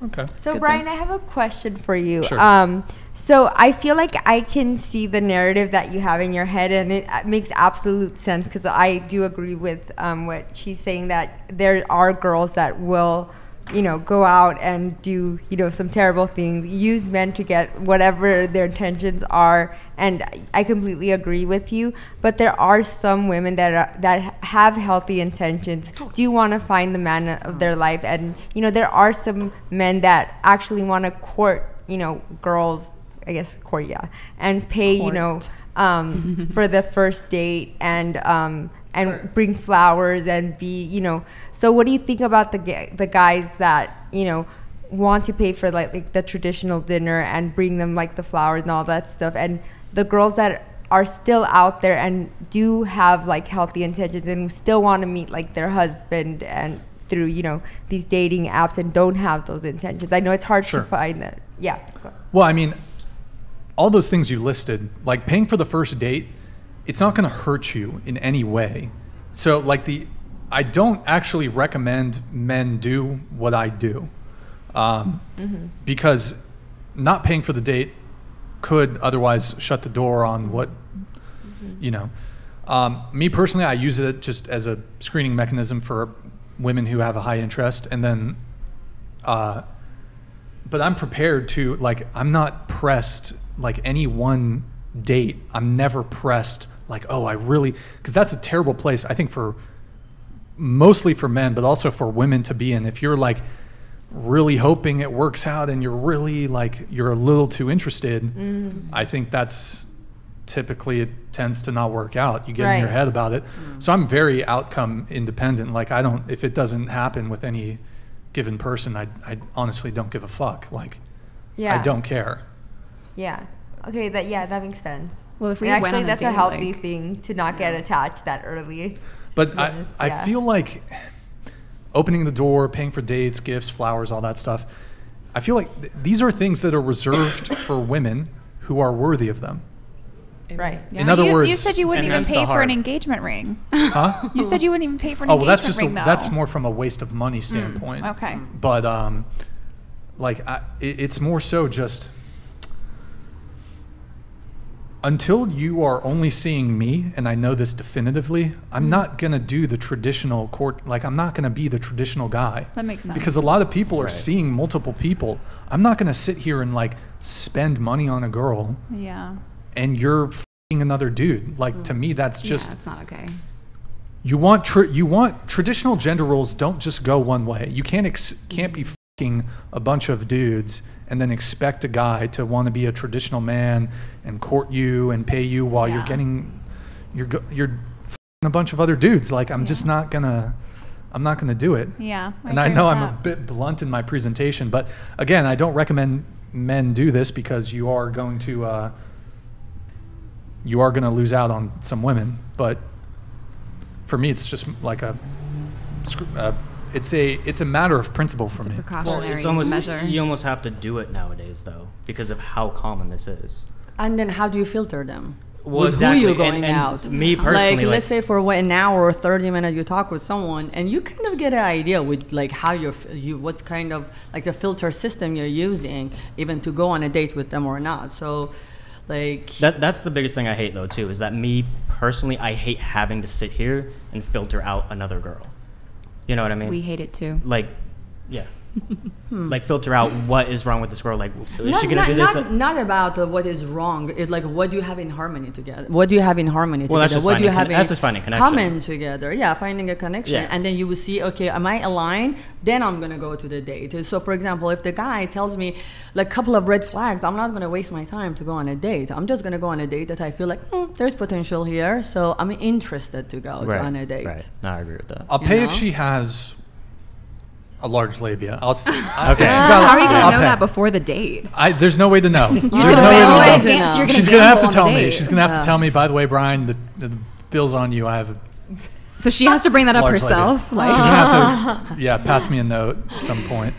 Okay. So Brian, I have a question for you. Sure. So I feel like I can see the narrative that you have in your head, and it makes absolute sense, because I do agree with what she's saying, that there are girls that will, you know, go out and do, you know, some terrible things, use men to get whatever their intentions are, and I completely agree with you. But there are some women that have healthy intentions, do want to find the man of their life, and you know, there are some men that actually want to court, you know, girls, I guess court, yeah, and pay, you know, for the first date, and bring flowers and be, you know. So what do you think about the guys that, you know, want to pay for like the traditional dinner and bring them like the flowers and all that stuff, and the girls that are still out there and do have like healthy intentions and still want to meet like their husband and through, you know, these dating apps, and don't have those intentions? I know it's hard to find that. Yeah. Well, I mean, all those things you listed, like paying for the first date, it's not going to hurt you in any way. So like I don't actually recommend men do what I do, because not paying for the date could otherwise shut the door on what, you know. Me personally, I use it just as a screening mechanism for women who have a high interest, and then, but I'm prepared to, like, I'm not pressed, like any one date, I'm never pressed, like, oh, I really, because that's a terrible place, I think, for mostly for men, but also for women to be in. If you're like really hoping it works out and you're really like, you're a little too interested, I think that's typically, it tends to not work out. You get in your head about it. So I'm very outcome independent. Like, I don't, if it doesn't happen with any given person, I honestly don't give a fuck. Like, I don't care. Yeah. Okay. That makes sense. Well, if we and went actually, on a that's date, a healthy like, thing to not get attached that early. But I feel like opening the door, paying for dates, gifts, flowers, all that stuff, I feel like these are things that are reserved for women who are worthy of them. Right. Yeah. In other words, you said you wouldn't even pay for an engagement ring. Huh? You said you wouldn't even pay for an engagement ring, though. That's more from a waste of money standpoint. Okay. But like, it's more so just, until you are only seeing me, and I know this definitively, I'm not going to do the traditional court, like, I'm not going to be the traditional guy. That makes sense. Because a lot of people are seeing multiple people. I'm not going to sit here and like spend money on a girl. Yeah. And you're f***ing another dude. Like, to me, that's just, that's not okay. You want traditional gender roles don't just go one way. You can't be f***ing a bunch of dudes and then expect a guy to want to be a traditional man and court you and pay you while you're f***ing a bunch of other dudes. Like, I'm just not gonna, I'm not gonna do it. Yeah. And I know I'm a bit blunt in my presentation, but again, I don't recommend men do this, because you are going to lose out on some women. But for me, it's just like it's a matter of principle for me. Precautionary it's almost measure. You almost have to do it nowadays, though, because of how common this is. And then how do you filter them? Well, with exactly. who you're going and out? Me personally, like, let's say for an hour or 30 minutes you talk with someone, and you kind of get an idea with like how what kind of like the filter system you're using, even to go on a date with them or not. So, like, that's the biggest thing I hate, though, too, is that me personally, I hate having to sit here and filter out another girl. You know what I mean? We hate it too. Like, yeah. Like, filter out what is wrong with this girl. Like, is she gonna do this? Not about what is wrong. It's like, what do you have in harmony together? What do you have in harmony together? That's just what do you have that's just finding connection. Common together. Yeah, finding a connection. Yeah. And then you will see, okay, am I aligned? Then I'm gonna go to the date. So for example, if the guy tells me like a couple of red flags, I'm not gonna waste my time to go on a date. I'm just gonna go on a date that I feel like there's potential here. So I'm interested to go on a date. Right. No, I agree with that. I'll pay if she has a large labia. Okay. How are you going to know that before the date? There's no way to know. There's no way to know. She's going to have to tell me. She's going to have to tell me, by the way, Brian, the bill's on you. I have a So she has to bring that up herself? Like, she's going to have to, pass me a note at some point.